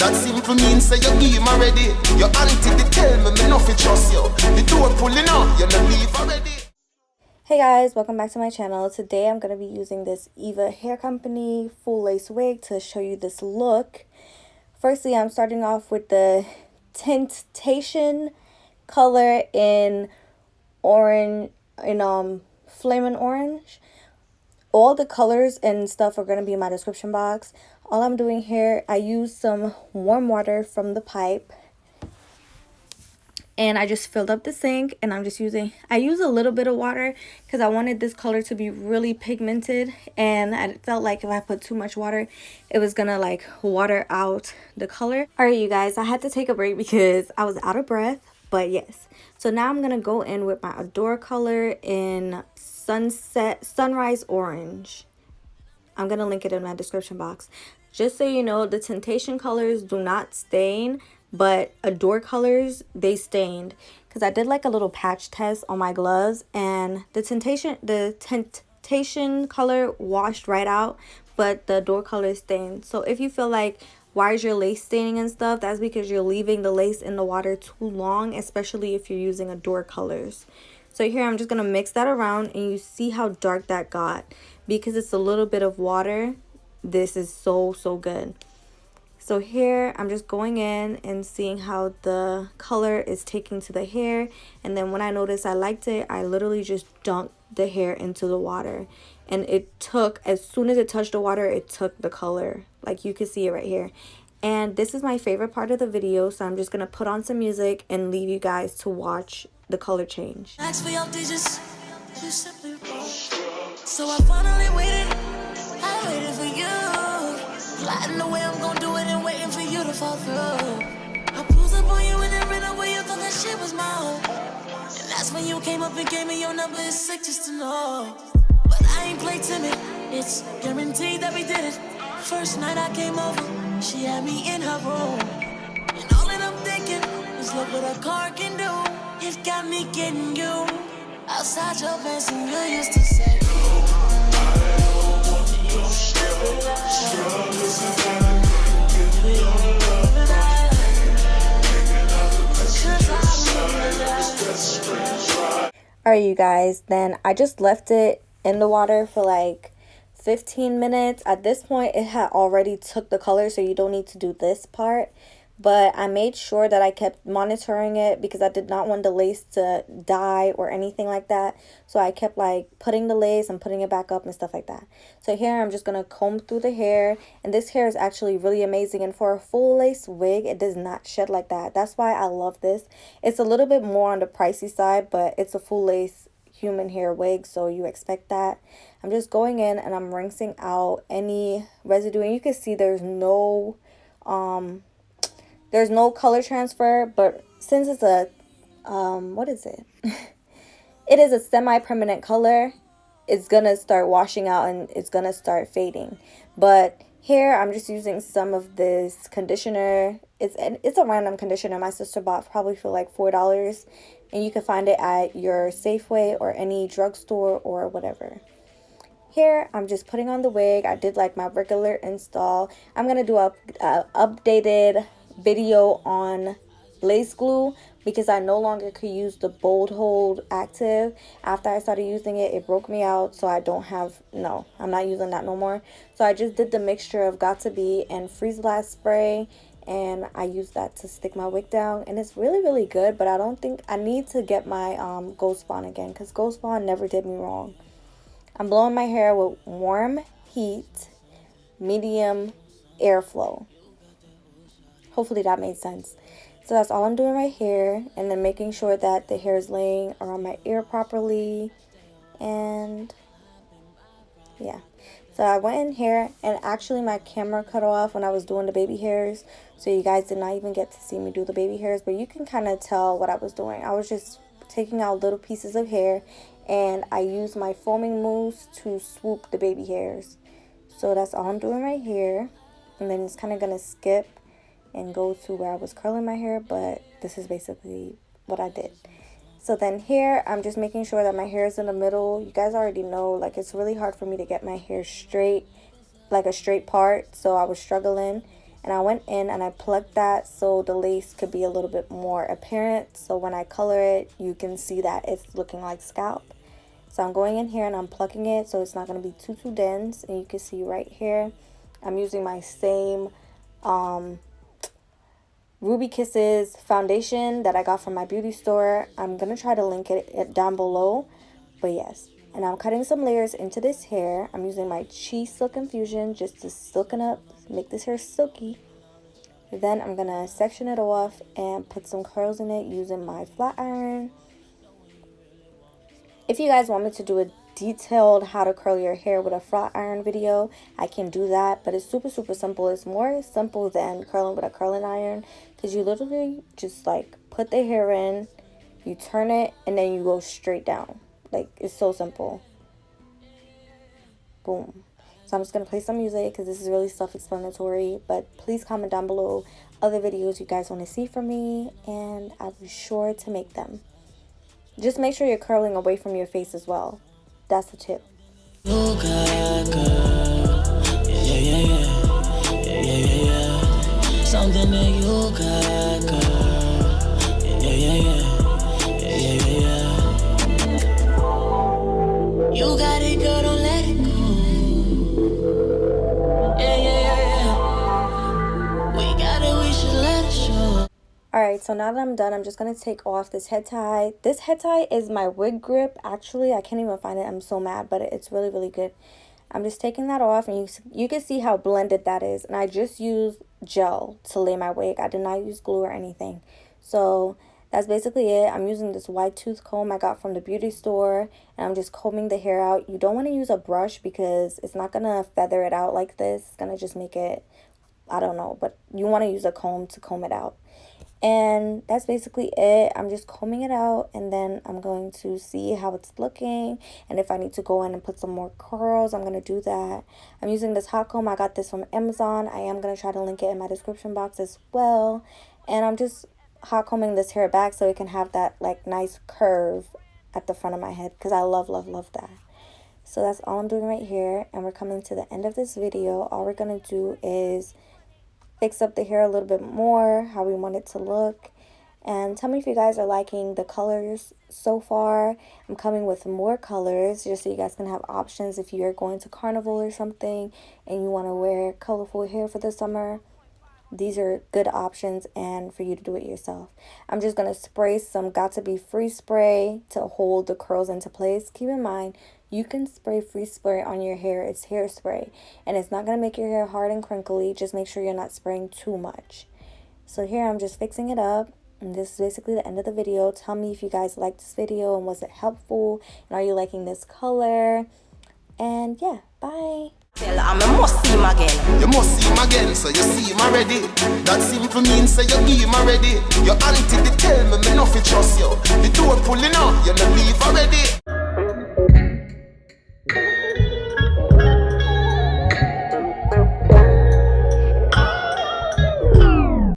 That simple means say you give him already. Your auntie they tell me no fit trust you. The door pulling up, you no leave already. Hey guys, welcome back to my channel. Today I'm going to be using this Eva Hair Company full lace wig to show you this look. Firstly, I'm starting off with the Tintation color in orange, flaming orange. All the colors and stuff are going to be in my description box. All I'm doing here, I use some warm water from the pipe. And I just filled up the sink, and I use a little bit of water because I wanted this color to be really pigmented, and I felt like if I put too much water, it was gonna like water out the color. All right, you guys, I had to take a break because I was out of breath, but yes. So now I'm gonna go in with my Adore color in Sunrise Orange. I'm gonna link it in my description box. Just so you know, the Tintation colors do not stain, but Adore colors, they stained. Because I did like a little patch test on my gloves, and the Tintation color washed right out, but the Adore color stained. So if you feel like, why is your lace staining and stuff, that's because you're leaving the lace in the water too long, especially if you're using Adore colors. So here I'm just going to mix that around, and you see how dark that got. Because it's a little bit of water, this is so good. So here I'm just going in and seeing how the color is taking to the hair. And then when I noticed I liked it, I literally just dunked the hair into the water. And it took, as soon as it touched the water, it took the color. Like you can see it right here. And this is my favorite part of the video, so I'm just going to put on some music and leave you guys to watch the color change. So I finally waited, I waited for you. Plotting the way I'm gonna do it and waiting for you to fall through. I pulled up on you and then ran away, you thought that shit was mine. And that's when you came up and gave me your number, it's sick just to know. But I ain't play timid, it's guaranteed that we did it. First night I came over, she had me in her room. And all that I'm thinking is look what a car can do. It got me getting you outside your fence, and you used to say, Alright, you guys, then I just left it in the water for like 15 minutes. At this point, it had already took the color, so you don't need to do this part. But I made sure that I kept monitoring it because I did not want the lace to dye or anything like that. So I kept like putting the lace and putting it back up and stuff like that. So here I'm just going to comb through the hair. And this hair is actually really amazing. And for a full lace wig, it does not shed like that. That's why I love this. It's a little bit more on the pricey side, but it's a full lace human hair wig, so you expect that. I'm just going in and I'm rinsing out any residue. And you can see there's no color transfer, but since it's a, what is it? It is a semi-permanent color, it's gonna start washing out and it's gonna start fading. But here I'm just using some of this conditioner. It's a random conditioner my sister bought probably for like $4. And you can find it at your Safeway or any drugstore or whatever. Here, I'm just putting on the wig. I did like my regular install. I'm going to do a updated video on lace glue because I no longer could use the Bold Hold Active. After I started using it, it broke me out, so I don't have, no, I'm not using that no more. So I just did the mixture of Got2b and Freeze Blast spray, and I use that to stick my wig down, and it's really good. But I don't think I need to get my Ghost Spawn again because Ghost Spawn never did me wrong. I'm blowing my hair with warm heat, medium airflow. Hopefully that made sense. So that's all I'm doing right here, and then making sure that the hair is laying around my ear properly. And yeah, so I went in here, and actually my camera cut off when I was doing the baby hairs, so you guys did not even get to see me do the baby hairs, but you can kind of tell what I was doing. I was just taking out little pieces of hair, and I used my foaming mousse to swoop the baby hairs. So that's all I'm doing right here, and then it's kind of gonna skip and go to where I was curling my hair, but this is basically what I did. So then here, I'm just making sure that my hair is in the middle. You guys already know, like, it's really hard for me to get my hair straight, like a straight part, so I was struggling. and I went in and I plugged that so the lace could be a little bit more apparent, so when I color it you can see that it's looking like scalp. So I'm going in here and I'm plucking it so it's not going to be too dense. And you can see right here I'm using my same Ruby Kisses foundation that I got from my beauty store. I'm going to try to link it down below. But yes, and I'm cutting some layers into this hair. I'm using my Chi Silk Infusion just to silken up, make this hair silky. Then I'm going to section it off and put some curls in it using my flat iron. If you guys want me to do a detailed how to curl your hair with a flat iron video, I can do that, but it's super simple. It's more simple than curling with a curling iron, because you literally just like put the hair in, you turn it, and then you go straight down. Like, it's so simple. Boom. So I'm just going to play some music because this is really self-explanatory, but please comment down below other videos you guys want to see from me, and I'll be sure to make them. Just make sure you're curling away from your face as well. That's the tip. Something that you got, girl. You got it, girl, don't let it go. We got it, we should let it show. Alright, so now that I'm done, I'm just going to take off this head tie. This head tie is my wig grip, actually. I can't even find it. I'm so mad, but it's really good. I'm just taking that off, and you can see how blended that is. And I just used gel to lay my wig. I did not use glue or anything. So that's basically it. I'm using this white tooth comb I got from the beauty store, and I'm just combing the hair out. You don't want to use a brush because it's not going to feather it out like this. It's going to just make it, I don't know, but you want to use a comb to comb it out. And that's basically it. I'm just combing it out, and then I'm going to see how it's looking. And if I need to go in and put some more curls, I'm going to do that. I'm using this hot comb. I got this from Amazon. I am going to try to link it in my description box as well. And I'm just hot combing this hair back so it can have that like nice curve at the front of my head, because I love that. So that's all I'm doing right here. And we're coming to the end of this video. All we're going to do is fix up the hair a little bit more, how we want it to look. And tell me if you guys are liking the colors so far. I'm coming with more colors just so you guys can have options if you're going to carnival or something and you want to wear colorful hair for the summer. These are good options, and for you to do it yourself. I'm just going to spray some Got To Be Free spray to hold the curls into place. Keep in mind, you can spray free spray on your hair. It's hairspray, and it's not going to make your hair hard and crinkly. Just make sure you're not spraying too much. So here I'm just fixing it up, and this is basically the end of the video. Tell me if you guys liked this video and was it helpful, and are you liking this color? And yeah, bye. I must see him again. You must see him again, so you see him already. That simple means say you give him already. Your auntie they tell me nothing trust you. The door pulling up, you no leave already.